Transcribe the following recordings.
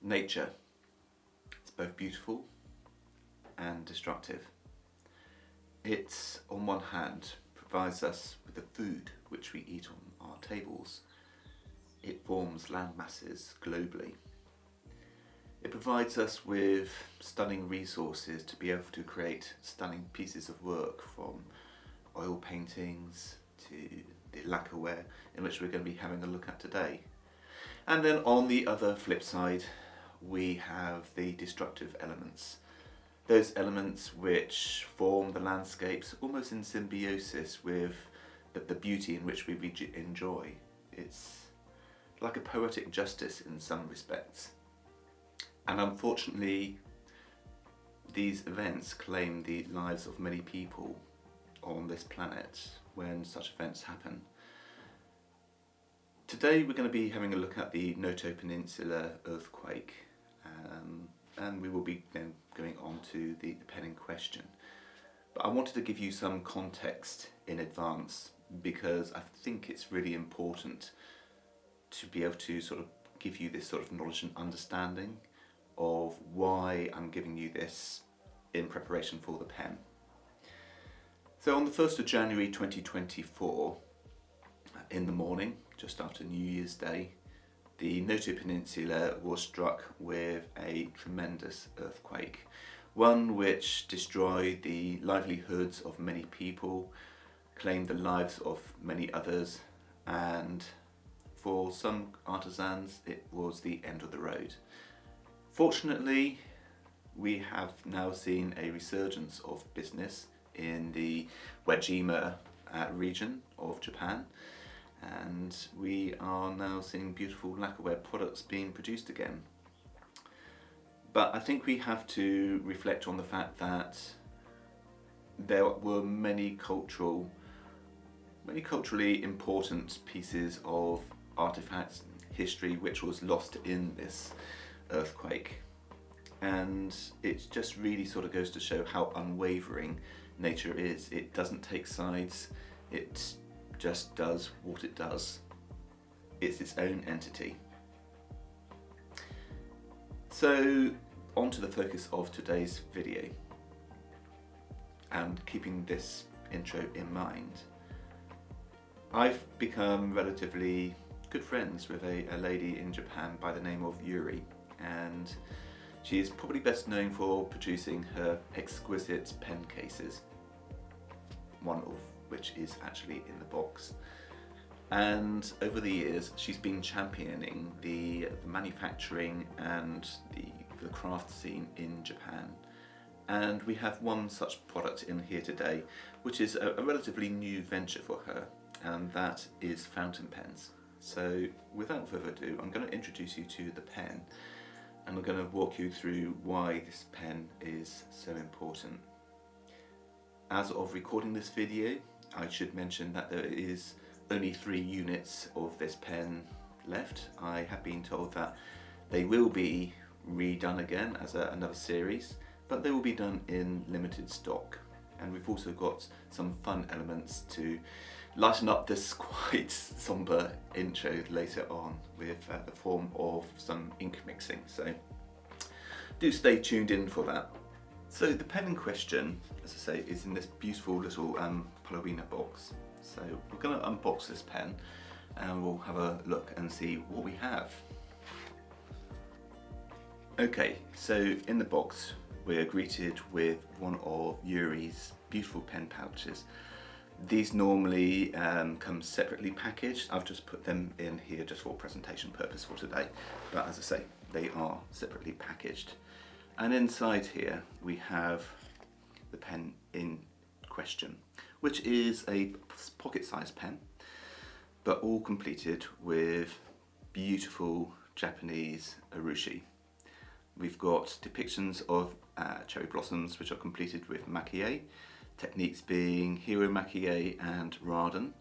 Nature. It's both beautiful and destructive. It, on one hand, provides us with the food which we eat on our tables. It forms land masses globally. It provides us with stunning resources to be able to create stunning pieces of work, from oil paintings to the lacquerware, in which we're going to be having a look at today. And then on the other flip side, we have the destructive elements. Those elements which form the landscapes almost in symbiosis with the beauty in which we enjoy. It's like a poetic justice in some respects. And unfortunately, these events claim the lives of many people on this planet when such events happen. Today we're going to be having a look at the Noto Peninsula earthquake, and we will be going on to the pen in question. But I wanted to give you some context in advance, because I think it's really important to be able to sort of give you this sort of knowledge and understanding of why I'm giving you this in preparation for the pen. So on the 1st of January 2024, in the morning, just after New Year's Day, the Noto Peninsula was struck with a tremendous earthquake, one which destroyed the livelihoods of many people, claimed the lives of many others, and for some artisans it was the end of the road. Fortunately, we have now seen a resurgence of business in the Uejima region of Japan, and we are now seeing beautiful lacquerware products being produced again. But I think we have to reflect on the fact that there were many culturally important pieces of artifacts, history, which was lost in this earthquake. And it just really sort of goes to show how unwavering nature is. It doesn't take sides, it just does what it does. It's its own entity. So on to the focus of today's video, and keeping this intro in mind, I've become relatively good friends with a lady in Japan by the name of Yurie, and she is probably best known for producing her exquisite pen cases, one of which is actually in the box. And over the years she's been championing the manufacturing and the craft scene in Japan. And we have one such product in here today, which is a relatively new venture for her, and that is fountain pens. So without further ado, I'm going to introduce you to the pen, and I'm going to walk you through why this pen is so important. As of recording this video, I should mention that there is only 3 units of this pen left. I have been told that they will be redone again as another series, but they will be done in limited stock. And we've also got some fun elements to lighten up this quite sombre intro later on, with the form of some ink mixing. So do stay tuned in for that. So the pen in question, as I say, is in this beautiful little Palomina box. So we're going to unbox this pen and we'll have a look and see what we have. Okay, so in the box we're greeted with one of Yurie's beautiful pen pouches. These normally come separately packaged. I've just put them in here just for presentation purpose for today, but as I say, they are separately packaged. And inside here we have the pen in question, which is a pocket-sized pen, but all completed with beautiful Japanese urushi. We've got depictions of cherry blossoms, which are completed with makie, techniques being hero makie and raden,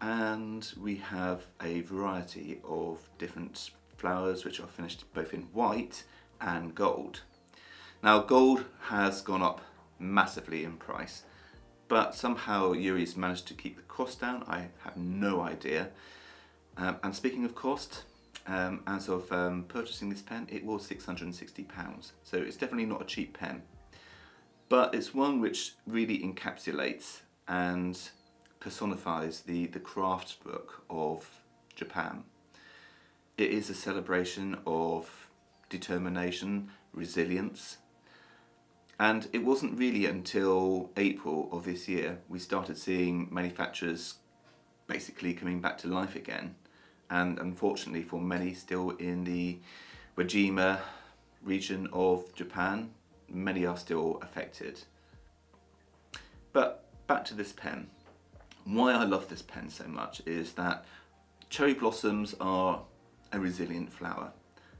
and we have a variety of different flowers which are finished both in white and gold. Now gold has gone up massively in price, but somehow Yurie's managed to keep the cost down. I have no idea. And speaking of cost, as of purchasing this pen, it was £660. So it's definitely not a cheap pen. But it's one which really encapsulates and personifies the craft book of Japan. It is a celebration of determination, resilience, and it wasn't really until April of this year we started seeing manufacturers basically coming back to life again, and unfortunately for many still in the Wajima region of Japan, many are still affected. But back to this pen. Why I love this pen so much is that cherry blossoms are a resilient flower.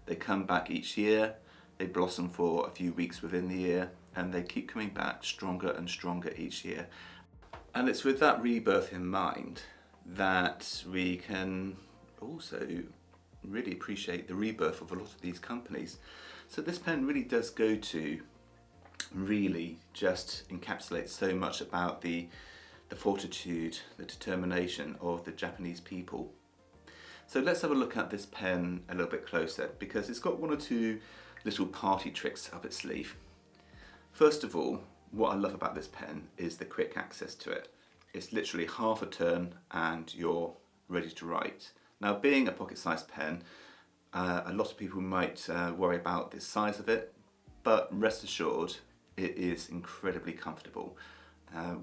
They come back each year, they blossom for a few weeks within the year, and they keep coming back stronger and stronger each year. And it's with that rebirth in mind that we can also really appreciate the rebirth of a lot of these companies. So this pen really does go to really just encapsulate so much about the fortitude, the determination of the Japanese people. So let's have a look at this pen a little bit closer, because it's got one or two little party tricks up its sleeve. First of all, what I love about this pen is the quick access to it. It's literally half a turn and you're ready to write. Now, being a pocket-sized pen, a lot of people might worry about the size of it, but rest assured, it is incredibly comfortable.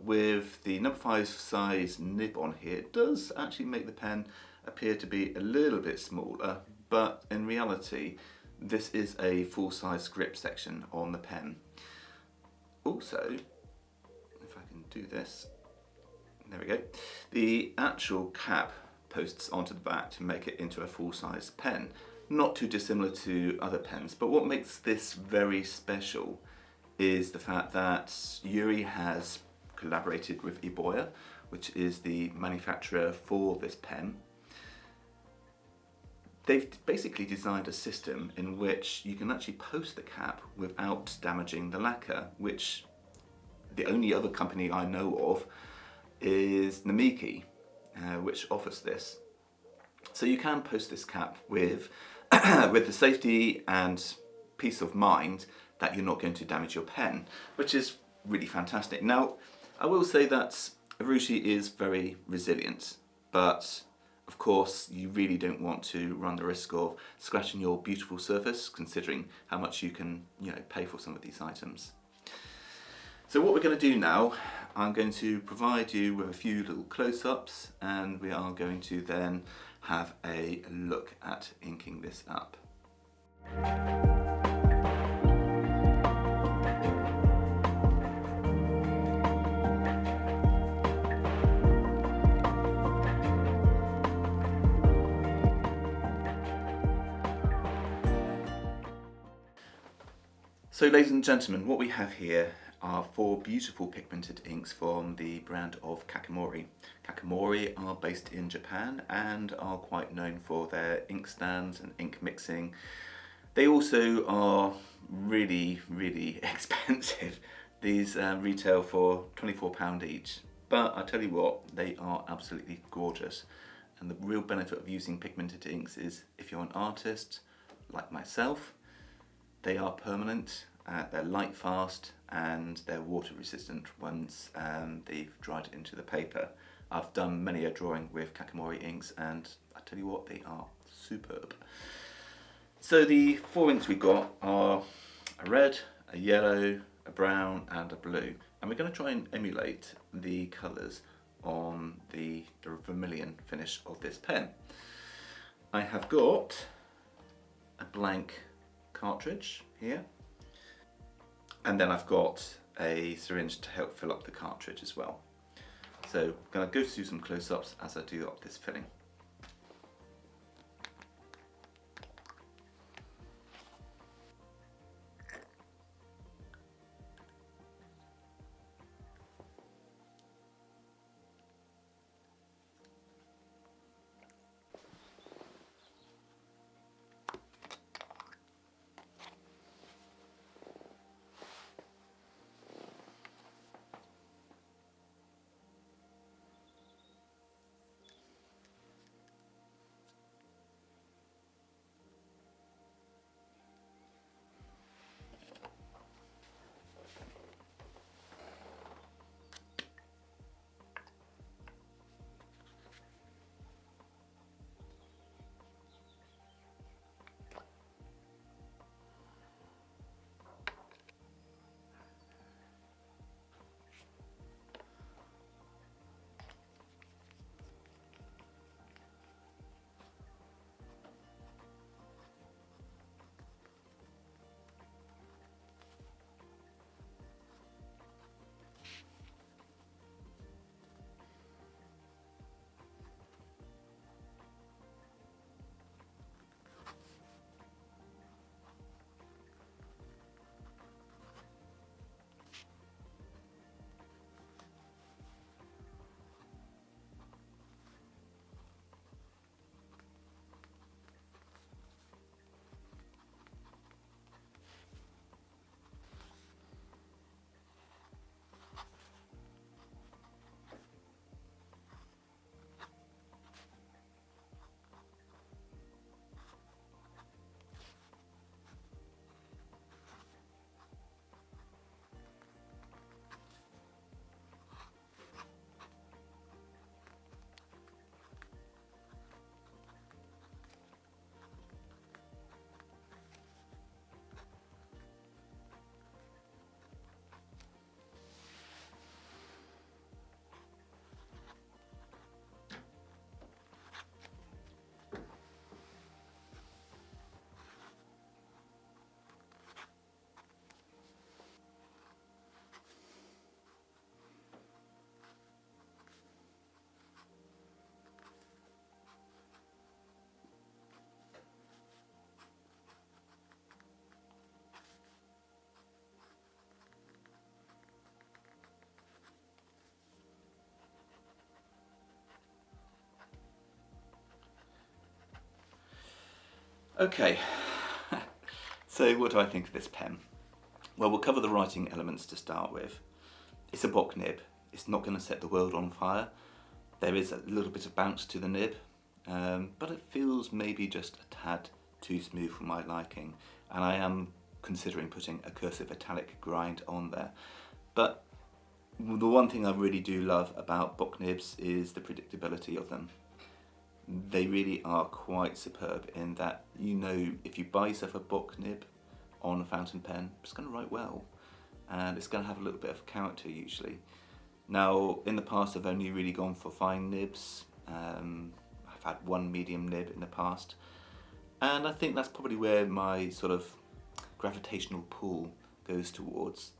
With the number 5 size nib on here, it does actually make the pen appear to be a little bit smaller, but in reality, this is a full-size grip section on the pen. Also, if I can do this, there we go, the actual cap posts onto the back to make it into a full-size pen. Not too dissimilar to other pens, but what makes this very special is the fact that Yurie has collaborated with Eboya, which is the manufacturer for this pen. They've basically designed a system in which you can actually post the cap without damaging the lacquer, which the only other company I know of is Namiki, which offers this. So you can post this cap with, with the safety and peace of mind that you're not going to damage your pen, which is really fantastic. Now, I will say that Urushi is very resilient, but of course you really don't want to run the risk of scratching your beautiful surface, considering how much you can, pay for some of these items. So what we're going to do now, I'm going to provide you with a few little close-ups, and we are going to then have a look at inking this up. So ladies and gentlemen, what we have here are 4 beautiful pigmented inks from the brand of Kakamori. Kakamori are based in Japan and are quite known for their ink stands and ink mixing. They also are really, really expensive. These retail for £24 each, but I tell you what, they are absolutely gorgeous. And the real benefit of using pigmented inks is if you're an artist like myself, they are permanent, they're light fast, and they're water resistant once they've dried into the paper. I've done many a drawing with Kakamori inks, and I tell you what, they are superb. So the 4 inks we've got are a red, a yellow, a brown and a blue. And we're going to try and emulate the colours on the vermilion finish of this pen. I have got a blank cartridge here, and then I've got a syringe to help fill up the cartridge as well. So I'm going to go through some close-ups as I do up this filling. Okay, so what do I think of this pen? Well, we'll cover the writing elements to start with. It's a book nib. It's not going to set the world on fire. There is a little bit of bounce to the nib, but it feels maybe just a tad too smooth for my liking. And I am considering putting a cursive italic grind on there. But the one thing I really do love about book nibs is the predictability of them. They really are quite superb in that, you know, if you buy yourself a book nib on a fountain pen, it's going to write well and it's going to have a little bit of character usually. Now, in the past I've only really gone for fine nibs. I've had one medium nib in the past, and I think that's probably where my sort of gravitational pull goes towards.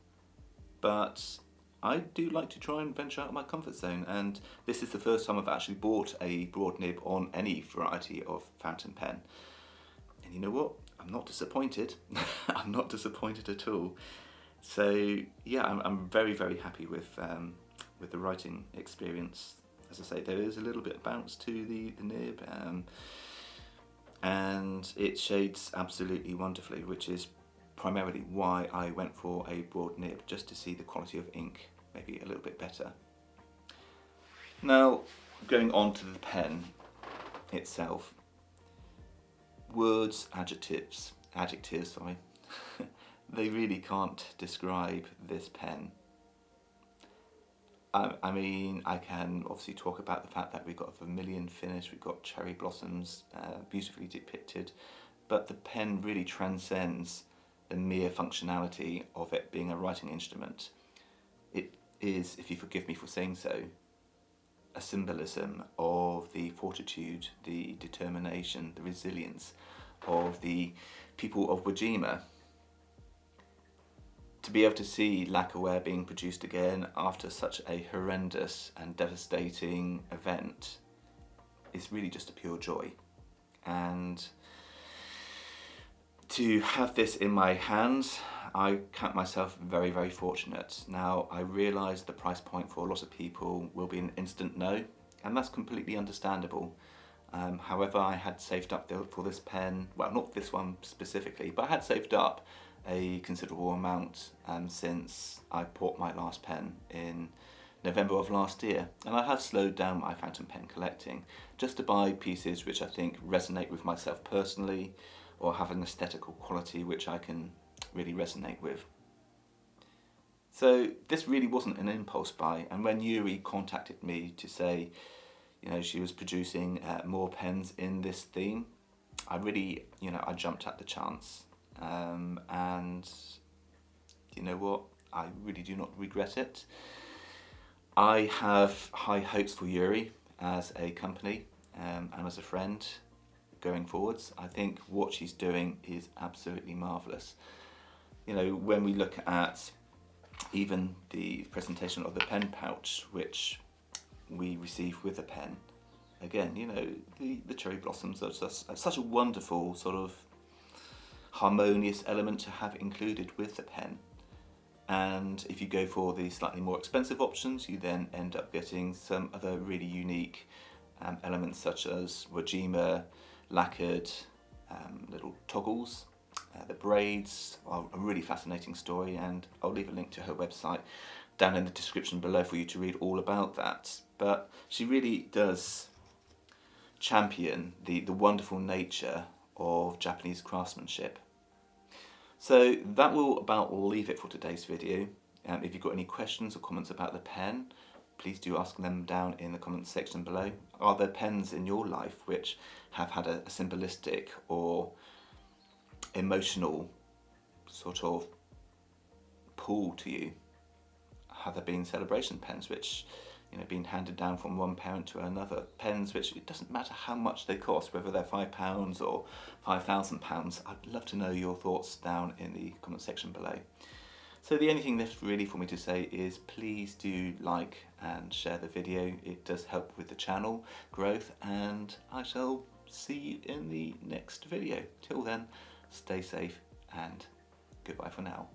But I do like to try and venture out of my comfort zone, and this is the first time I've actually bought a broad nib on any variety of fountain pen. And you know what? I'm not disappointed. I'm not disappointed at all. So yeah, I'm very, very happy with the writing experience. As I say, there is a little bit of bounce to the nib, and it shades absolutely wonderfully, which is primarily why I went for a broad nib, just to see the quality of ink maybe a little bit better. Now, going on to the pen itself, words, adjectives, sorry, they really can't describe this pen. I mean, I can obviously talk about the fact that we've got a vermilion finish, we've got cherry blossoms, beautifully depicted, but the pen really transcends the mere functionality of it being a writing instrument. It is, if you forgive me for saying so, a symbolism of the fortitude, the determination, the resilience of the people of Wajima. To be able to see lacquerware being produced again after such a horrendous and devastating event is really just a pure joy. And to have this in my hands, I count myself very, very fortunate. Now, I realise the price point for a lot of people will be an instant no, and that's completely understandable. However, I had saved up for this pen, well, not this one specifically, but I had saved up a considerable amount since I bought my last pen in November of last year, and I have slowed down my fountain pen collecting just to buy pieces which I think resonate with myself personally, or have an aesthetical quality which I can really resonate with. So this really wasn't an impulse buy, and when Yurie contacted me to say, you know, she was producing more pens in this theme, I really, you know, I jumped at the chance. And you know what, I really do not regret it. I have high hopes for Yurie as a company and as a friend going forwards. I think what she's doing is absolutely marvellous. You know, when we look at even the presentation of the pen pouch which we receive with the pen, again, you know, the cherry blossoms are just such a wonderful sort of harmonious element to have included with the pen. And if you go for the slightly more expensive options, you then end up getting some other really unique elements such as Wajima lacquered little toggles. The braids are a really fascinating story, and I'll leave a link to her website down in the description below for you to read all about that. But she really does champion the wonderful nature of Japanese craftsmanship. So that will about leave it for today's video. If you've got any questions or comments about the pen, please do ask them down in the comments section below. Are there pens in your life which have had a symbolistic or emotional sort of pull to you? Have there been celebration pens which, you know, being handed down from one parent to another? Pens which, it doesn't matter how much they cost, whether they're £5 or £5,000. I'd love to know your thoughts down in the comment section below. So the only thing left really for me to say is please do like and share the video. It does help with the channel growth, and I shall see you in the next video. Till then, stay safe and goodbye for now.